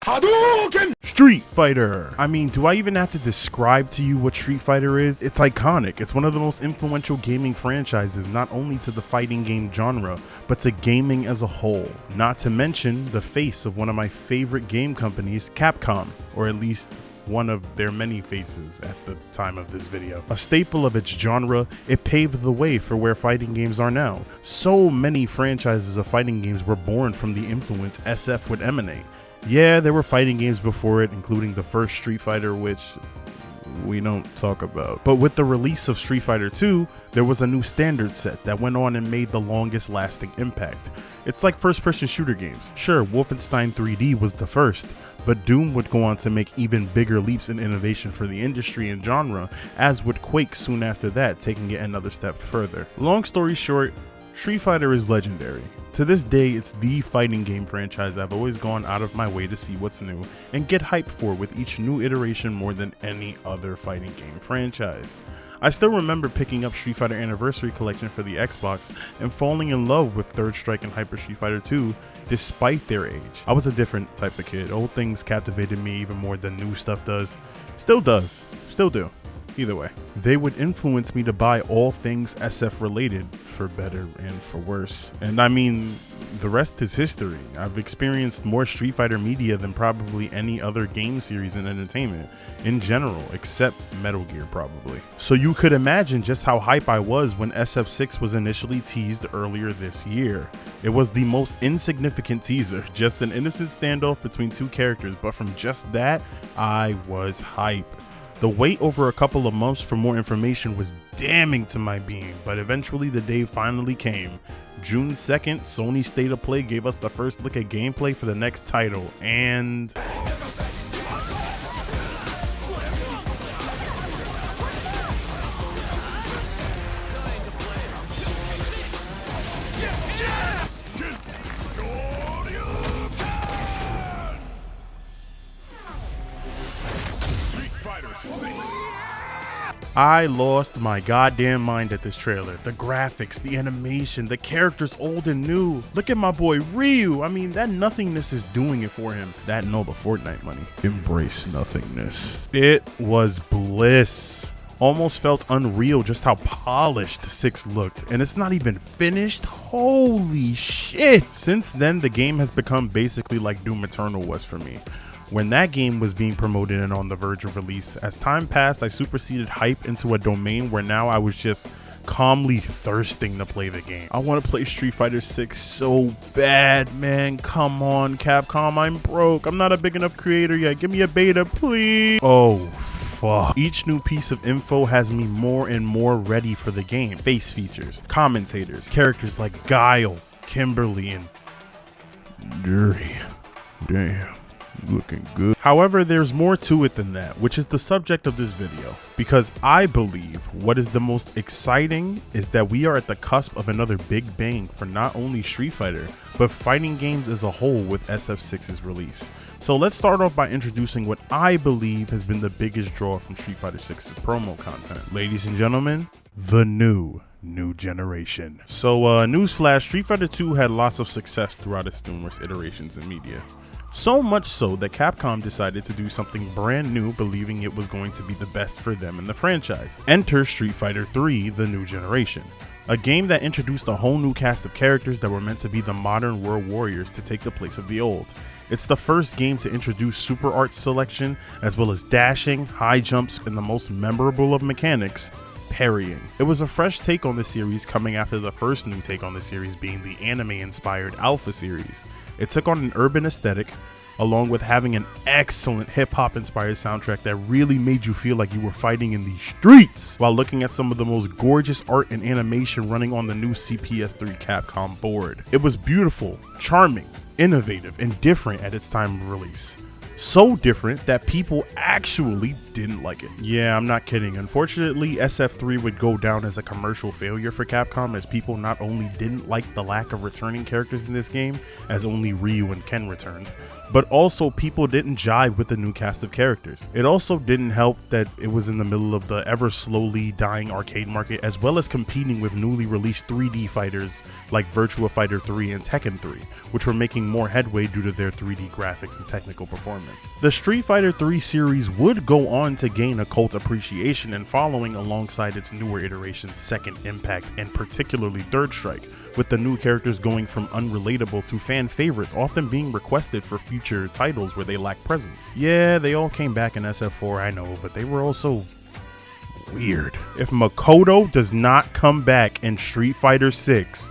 Hadouken! Street Fighter! I mean, do I even have to describe to you what Street Fighter is? It's iconic. It's one of the most influential gaming franchises, not only to the fighting game genre, but to gaming as a whole. Not to mention the face of one of my favorite game companies, Capcom, or at least one of their many faces at the time of this video. A staple of its genre, it paved the way for where fighting games are now. So many franchises of fighting games were born from the influence SF would emanate. Yeah, there were fighting games before it, including the first Street Fighter, which we don't talk about. But with the release of Street Fighter 2, there was a new standard set that went on and made the longest lasting impact. It's like first-person shooter games. Sure, Wolfenstein 3D was the first, but Doom would go on to make even bigger leaps in innovation for the industry and genre, as would Quake soon after that, taking it another step further. Long story short, Street Fighter is legendary. To this day, it's the fighting game franchise I've always gone out of my way to see what's new and get hyped for with each new iteration more than any other fighting game franchise. I still remember picking up Street Fighter Anniversary Collection for the Xbox and falling in love with Third Strike and Hyper Street Fighter 2 despite their age. I was a different type of kid. Old things captivated me even more than new stuff does. Still do. Either way, they would influence me to buy all things SF related, for better and for worse. And I mean, the rest is history. I've experienced more Street Fighter media than probably any other game series in entertainment in general, except Metal Gear probably. So you could imagine just how hype I was when SF6 was initially teased earlier this year. It was the most insignificant teaser, just an innocent standoff between two characters, but from just that, I was hype. The wait over a couple of months for more information was damning to my being, but eventually the day finally came. June 2nd, Sony State of Play gave us the first look at gameplay for the next title, and I lost my goddamn mind at this trailer. The graphics, the animation, the characters old and new. Look at my boy Ryu. I mean, that nothingness is doing it for him. That and all the Fortnite money. Embrace nothingness. It was bliss. Almost felt unreal just how polished 6 looked, and it's not even finished. Holy shit. Since then, the game has become basically like Doom Eternal was for me. When that game was being promoted and on the verge of release, as time passed, I superseded hype into a domain where now I was just calmly thirsting to play the game. I want to play Street Fighter 6 so bad, man. Come on, Capcom, I'm broke. I'm not a big enough creator yet. Give me a beta, please. Oh, fuck. Each new piece of info has me more and more ready for the game. Face features, commentators, characters like Guile, Kimberly, and Dirty. Damn. Looking good. However, there's more to it than that, which is the subject of this video, because I believe what is the most exciting is that we are at the cusp of another big bang for not only Street Fighter, but fighting games as a whole with SF6's release. So let's start off by introducing what I believe has been the biggest draw from Street Fighter 6's promo content. Ladies and gentlemen, the new generation. So newsflash, Street Fighter 2 had lots of success throughout its numerous iterations in media. So much so that Capcom decided to do something brand new, believing it was going to be the best for them in the franchise. Enter Street Fighter 3, the new generation. A game that introduced a whole new cast of characters that were meant to be the modern world warriors to take the place of the old. It's the first game to introduce super art selection, as well as dashing, high jumps, and the most memorable of mechanics, parrying. It was a fresh take on the series, coming after the first new take on the series being the anime-inspired Alpha series. It took on an urban aesthetic, along with having an excellent hip-hop inspired soundtrack that really made you feel like you were fighting in the streets, while looking at some of the most gorgeous art and animation running on the new CPS3 Capcom board. It was beautiful, charming, innovative, and different at its time of release. So different that people actually didn't like it. Yeah, I'm not kidding. Unfortunately, SF3 would go down as a commercial failure for Capcom, as people not only didn't like the lack of returning characters in this game, as only Ryu and Ken returned, but also people didn't jive with the new cast of characters. It also didn't help that it was in the middle of the ever slowly dying arcade market, as well as competing with newly released 3D fighters like Virtua Fighter 3 and Tekken 3, which were making more headway due to their 3D graphics and technical performance. The Street Fighter 3 series would go on to gain a cult appreciation and following alongside its newer iterations Second Impact and particularly Third Strike, with the new characters going from unrelatable to fan favorites, often being requested for future titles where they lack presence. Yeah, they all came back in SF4, I know, but they were also weird. If Makoto does not come back in Street Fighter 6,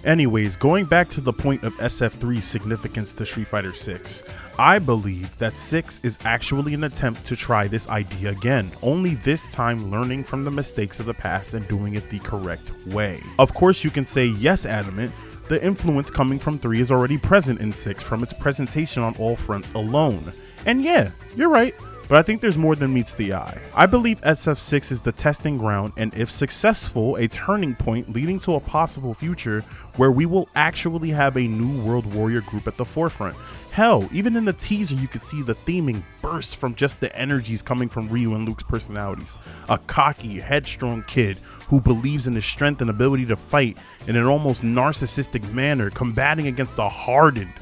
Anyways, going back to the point of SF3's significance to Street Fighter 6, I believe that 6 is actually an attempt to try this idea again, only this time learning from the mistakes of the past and doing it the correct way. Of course, you can say, yes, Adamant, the influence coming from 3 is already present in 6 from its presentation on all fronts alone. And yeah, you're right. But I think there's more than meets the eye. I believe SF6 is the testing ground, and if successful, a turning point leading to a possible future where we will actually have a new World Warrior group at the forefront. Hell, even in the teaser you could see the theming burst from just the energies coming from Ryu and Luke's personalities. A cocky, headstrong kid who believes in his strength and ability to fight in an almost narcissistic manner, combating against a hardened,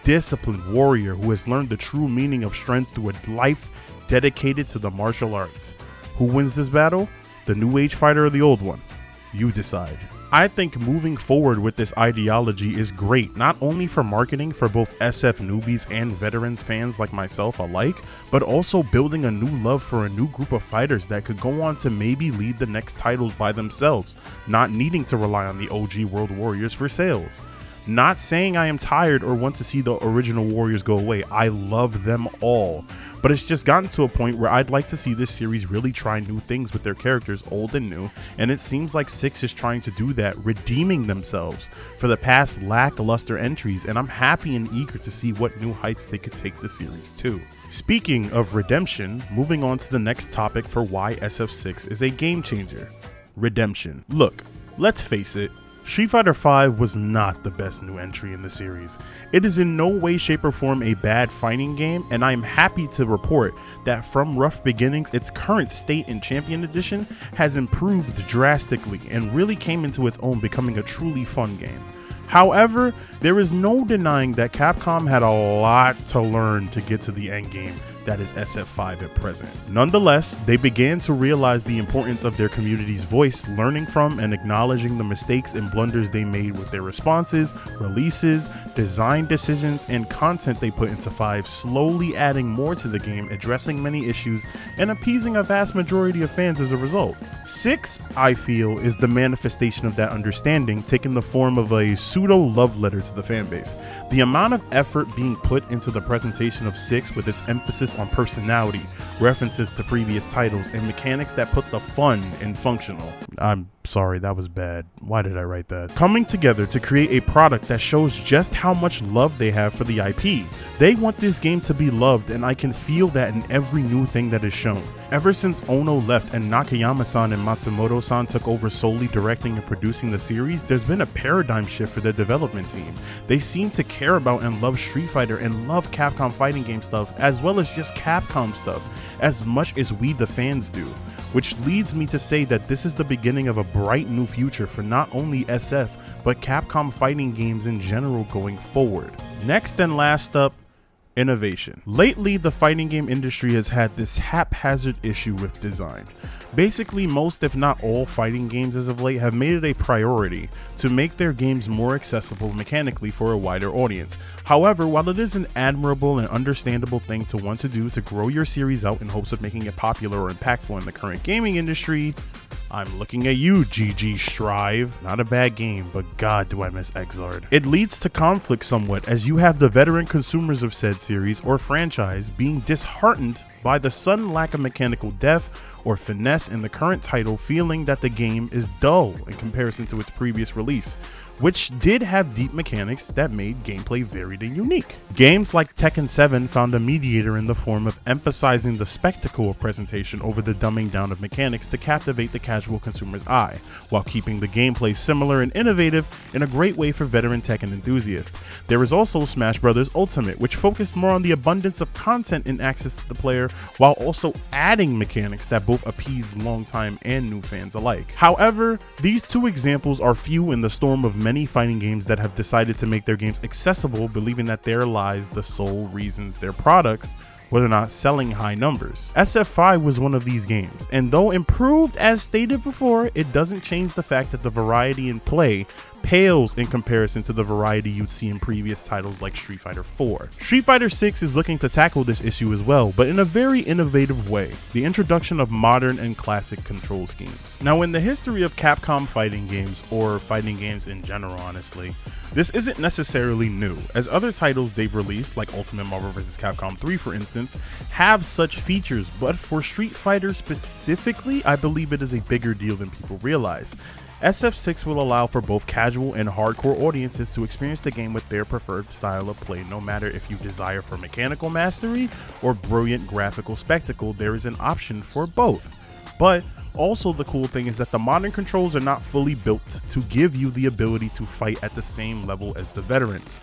disciplined warrior who has learned the true meaning of strength through a life dedicated to the martial arts. Who wins this battle? The new age fighter or the old one? You decide. I think moving forward with this ideology is great, not only for marketing for both SF newbies and veterans fans like myself alike, but also building a new love for a new group of fighters that could go on to maybe lead the next titles by themselves, not needing to rely on the OG World Warriors for sales. Not saying I am tired or want to see the original Warriors go away, I love them all. But it's just gotten to a point where I'd like to see this series really try new things with their characters, old and new, and it seems like 6 is trying to do that, redeeming themselves for the past lackluster entries, and I'm happy and eager to see what new heights they could take the series to. Speaking of redemption, moving on to the next topic for why SF6 is a game changer. Redemption. Look, let's face it, Street Fighter V was not the best new entry in the series. It is in no way, shape, or form a bad fighting game, and I am happy to report that from rough beginnings, its current state in Champion Edition has improved drastically and really came into its own, becoming a truly fun game. However, there is no denying that Capcom had a lot to learn to get to the end game that is SF5 at present. Nonetheless, they began to realize the importance of their community's voice, learning from and acknowledging the mistakes and blunders they made with their responses, releases, design decisions, and content they put into 5, slowly adding more to the game, addressing many issues, and appeasing a vast majority of fans as a result. 6, I feel, is the manifestation of that understanding, taking the form of a pseudo love letter to the fanbase. The amount of effort being put into the presentation of 6 with its emphasis on personality, references to previous titles, and mechanics that put the fun in functional. I'm sorry, that was bad. Why did I write that? Coming together to create a product that shows just how much love they have for the IP. They want this game to be loved, and I can feel that in every new thing that is shown. Ever since Ono left and Nakayama-san and Matsumoto-san took over solely directing and producing the series, there's been a paradigm shift for the development team. They seem to care about and love Street Fighter and love Capcom fighting game stuff, as well as just Capcom stuff, as much as we the fans do. Which leads me to say that this is the beginning of a bright new future for not only SF, but Capcom fighting games in general going forward. Next and last up, innovation. Lately, the fighting game industry has had this haphazard issue with design. Basically, most if not all fighting games as of late have made it a priority to make their games more accessible mechanically for a wider audience. However, while it is an admirable and understandable thing to want to do to grow your series out in hopes of making it popular or impactful in the current gaming industry, I'm looking at you, GG Strive. Not a bad game, but god do I miss Exard. It leads to conflict somewhat, as you have the veteran consumers of said series or franchise being disheartened by the sudden lack of mechanical depth or finesse in the current title, feeling that the game is dull in comparison to its previous release, which did have deep mechanics that made gameplay varied and unique. Games like Tekken 7 found a mediator in the form of emphasizing the spectacle of presentation over the dumbing down of mechanics to captivate the casual consumer's eye, while keeping the gameplay similar and innovative in a great way for veteran Tekken enthusiasts. There is also Smash Bros. Ultimate, which focused more on the abundance of content and access to the player, while also adding mechanics that both appease longtime and new fans alike. However, these two examples are few in the storm of many fighting games that have decided to make their games accessible, believing that there lies the sole reasons their products were not selling high numbers. SF5 was one of these games, and though improved as stated before, it doesn't change the fact that the variety in play pales in comparison to the variety you'd see in previous titles like Street Fighter 4. Street Fighter 6 is looking to tackle this issue as well, but in a very innovative way, the introduction of modern and classic control schemes. Now, in the history of Capcom fighting games, or fighting games in general honestly, this isn't necessarily new, as other titles they've released, like Ultimate Marvel vs. Capcom 3 for instance, have such features, but for Street Fighter specifically, I believe it is a bigger deal than people realize. SF6 will allow for both casual and hardcore audiences to experience the game with their preferred style of play. No matter if you desire for mechanical mastery or brilliant graphical spectacle, there is an option for both. But also the cool thing is that the modern controls are not fully built to give you the ability to fight at the same level as the veterans.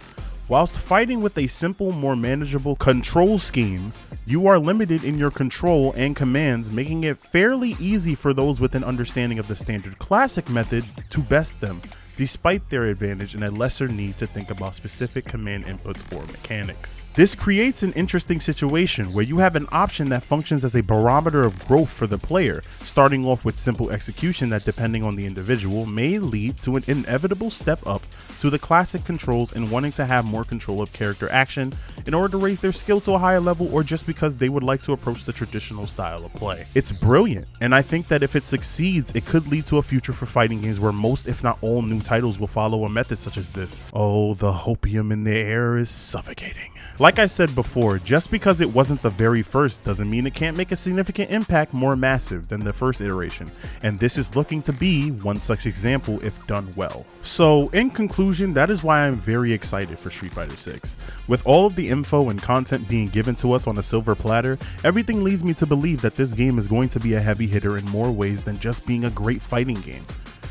Whilst fighting with a simple, more manageable control scheme, you are limited in your control and commands, making it fairly easy for those with an understanding of the standard classic method to best them, despite their advantage and a lesser need to think about specific command inputs or mechanics. This creates an interesting situation where you have an option that functions as a barometer of growth for the player, starting off with simple execution that, depending on the individual, may lead to an inevitable step up to the classic controls and wanting to have more control of character action in order to raise their skill to a higher level, or just because they would like to approach the traditional style of play. It's brilliant, and I think that if it succeeds, it could lead to a future for fighting games where most, if not all, new titles will follow a method such as this. Oh, the hopium in the air is suffocating. Like I said before, just because it wasn't the very first doesn't mean it can't make a significant impact more massive than the first iteration, and this is looking to be one such example if done well. So in conclusion, that is why I'm very excited for Street Fighter 6. With all of the info and content being given to us on a silver platter, everything leads me to believe that this game is going to be a heavy hitter in more ways than just being a great fighting game.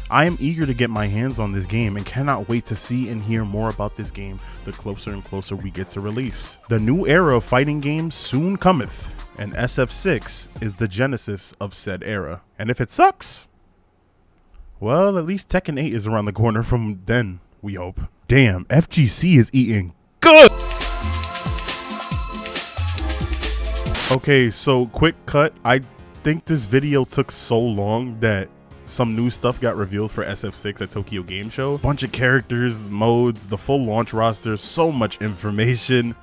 I am eager to get my hands on this game and cannot wait to see and hear more about this game the closer and closer we get to release. The new era of fighting games soon cometh, and SF6 is the genesis of said era. And if it sucks, well, at least Tekken 8 is around the corner from then, we hope. Damn, FGC is eating good! Okay, so quick cut. I think this video took so long that some new stuff got revealed for SF6 at Tokyo Game Show. Bunch of characters, modes, the full launch roster, so much information.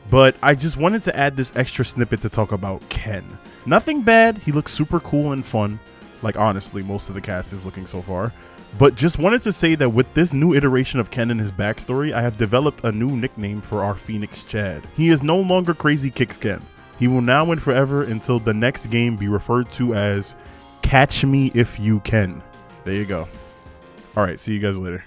But I just wanted to add this extra snippet to talk about Ken. Nothing bad, he looks super cool and fun. Like honestly, most of the cast is looking so far. But just wanted to say that with this new iteration of Ken and his backstory, I have developed a new nickname for our Phoenix Chad. He is no longer Crazy Kicks Ken. He will now and forever until the next game be referred to as Catch Me If You Can. There you go. All right, see you guys later.